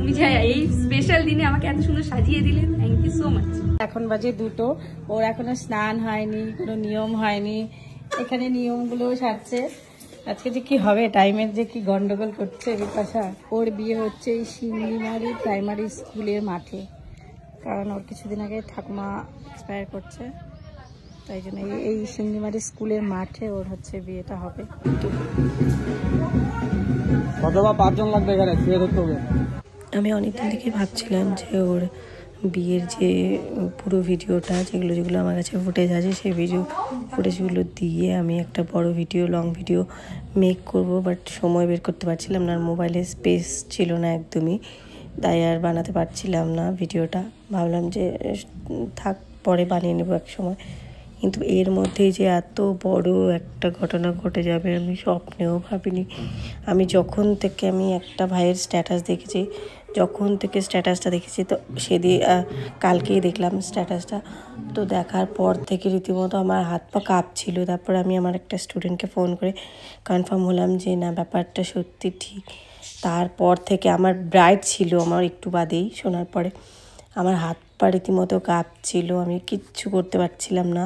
তুমি যে এই স্পেশাল দিনে আমাকে এত সুন্দর সাজিয়ে দিলে, থ্যাংক ইউ সো মাচ। এখন বাজে 2টো, ওর এখনো স্নান হয়নি, কোনো নিয়ম হয়নি, এখানে নিয়মগুলো সারছে। আজকে যে কি হবে, টাইমের যে কি গন্ডগোল করছে বিপাশা। ওর বিয়ে হচ্ছে এই শিঙ্গিমারি প্রাইমারি স্কুলের মাঠে, কারণ ওর কিছুদিন আগে ঠাকুমা এক্সপায়ার করছে, তাই জন্য এই শিঙ্গিমারি স্কুলের মাঠে ওর হচ্ছে বিয়েটা হবে। আমি অনেকদিন থেকে ভাবছিলাম যে ওর বিয়ের যে পুরো ভিডিওটা, যেগুলো আমার কাছে ফুটেজ আছে, সেই ফুটেজগুলো দিয়ে আমি একটা বড় ভিডিও, লং ভিডিও মেক করব, বাট সময় বের করতে পারছিলাম না, আর মোবাইলে স্পেস ছিল না একদমই, তাই আর বানাতে পারছিলাম না ভিডিওটা। ভাবলাম যে থাক, পরে বানিয়ে নেব এক সময়। কিন্তু এর মধ্যেই যে এত বড় একটা ঘটনা ঘটে যাবে আমি স্বপ্নেও ভাবিনি। আমি যখন থেকে একটা ভাইয়ের স্ট্যাটাস দেখেছি, যখন থেকে স্ট্যাটাসটা দেখেছি, তো সেদিন কালকেই দেখলাম স্ট্যাটাসটা, তো দেখার পর থেকে রীতিমতো আমার হাত পা কাঁপছিল। তারপর আমি আমার একটা স্টুডেন্টকে ফোন করে কনফার্ম হলাম যে না, ব্যাপারটা সত্যি ঠিক। তারপর থেকে আমার ব্রাইড ছিল, আমার একটু বাদেই শোনার পরে আমার হাত পা রীতিমতো কাঁপছিল, আমি কিচ্ছু করতে পারছিলাম না।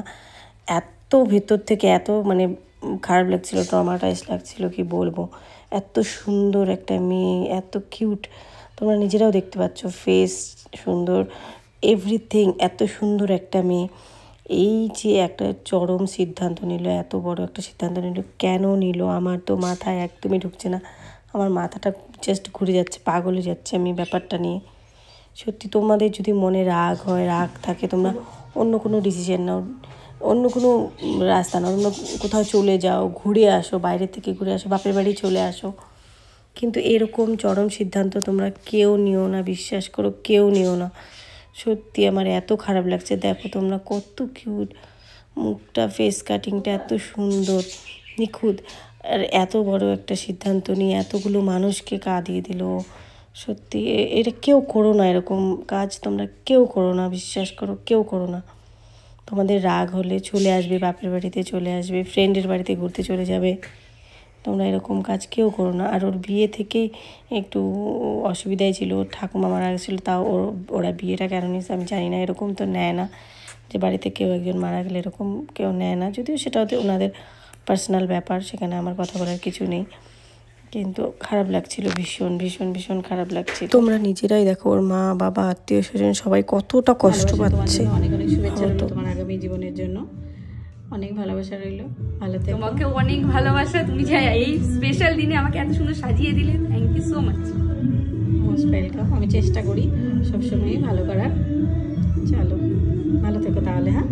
এত ভেতর থেকে এত খারাপ লাগছিল, ট্রমাটাইজ লাগছিল, কি বলবো। এত সুন্দর একটা মেয়ে, এত কিউট, তোমরা নিজেরাও দেখতে পাচ্ছ, ফেস সুন্দর, এভরিথিং এত সুন্দর একটা মেয়ে। এই যে একটা চরম সিদ্ধান্ত নিল, এত বড় একটা সিদ্ধান্ত নিল, কেন নিল আমার তো মাথায় একদমই ঢুকছে না। আমার মাথাটা জাস্ট ঘুরে যাচ্ছে, পাগল হয়ে যাচ্ছে আমি ব্যাপারটা নিয়ে। সত্যি তোমাদের যদি মনে রাগ হয়, রাগ থাকে, তোমরা অন্য কোনো ডিসিশন নাও, অন্য কোনো রাস্তা নাও, অন্য কোথাও চলে যাও, ঘুরে আসো, বাইরে থেকে ঘুরে আসো, বাপের বাড়ি চলে আসো। কিন্তু এরকম চরম সিদ্ধান্ত তোমরা কেউ নিও না, বিশ্বাস করো, কেউ নিও না। সত্যি আমার এত খারাপ লাগছে। দেখো তোমরা কত কিউট, মুখটা, ফেস কাটিংটা এত সুন্দর, নিখুঁত, আর এত বড় একটা সিদ্ধান্ত নিয়ে এতগুলো মানুষকে কাঁদিয়ে দিল। সত্যি এটা কেউ করো না, এরকম কাজ তোমরা কেউ করো না, বিশ্বাস করো, কেউ করো না। তোমাদের রাগ হলে চলে আসবে, বাপের বাড়িতে চলে আসবে, ফ্রেন্ডের বাড়িতে ঘুরতে চলে যাবে, তোমরা এরকম কাজ কেউ করো না। আর ওর বিয়ে থেকেই একটু অসুবিধায় ছিল, ঠাকুমা মারা গেছিলো, তাও ওরা বিয়েটা কেন নিয়েছে আমি জানি না। এরকম তো নেয় না যে বাড়িতে কেউ একজন মারা গেলে এরকম কেউ নেয় না, যদিও সেটা হতে ওনাদের পার্সোনাল ব্যাপার, সেখানে আমার কথা বলার কিছু নেই। কিন্তু খারাপ লাগছিল, ভীষণ ভীষণ ভীষণ খারাপ লাগছে। তোমরা নিজেরাই দেখো, ওর মা বাবা আত্মীয় স্বজন সবাই কতটা কষ্ট পাচ্ছে। অনেক অনেক শুভেচ্ছা রইল তোমার আগামী জীবনের জন্য, অনেক ভালোবাসা রইল, ভালো থেকো। তোমাকে অনেক ভালোবাসা, তুমি যে এই স্পেশাল দিনে আমাকে এত সুন্দর সাজিয়ে দিলে, thank you so much. Most welcome. আমি চেষ্টা করি সবসময়ই ভালো করার। চলো, ভালো থেকো তাহলে। হ্যাঁ।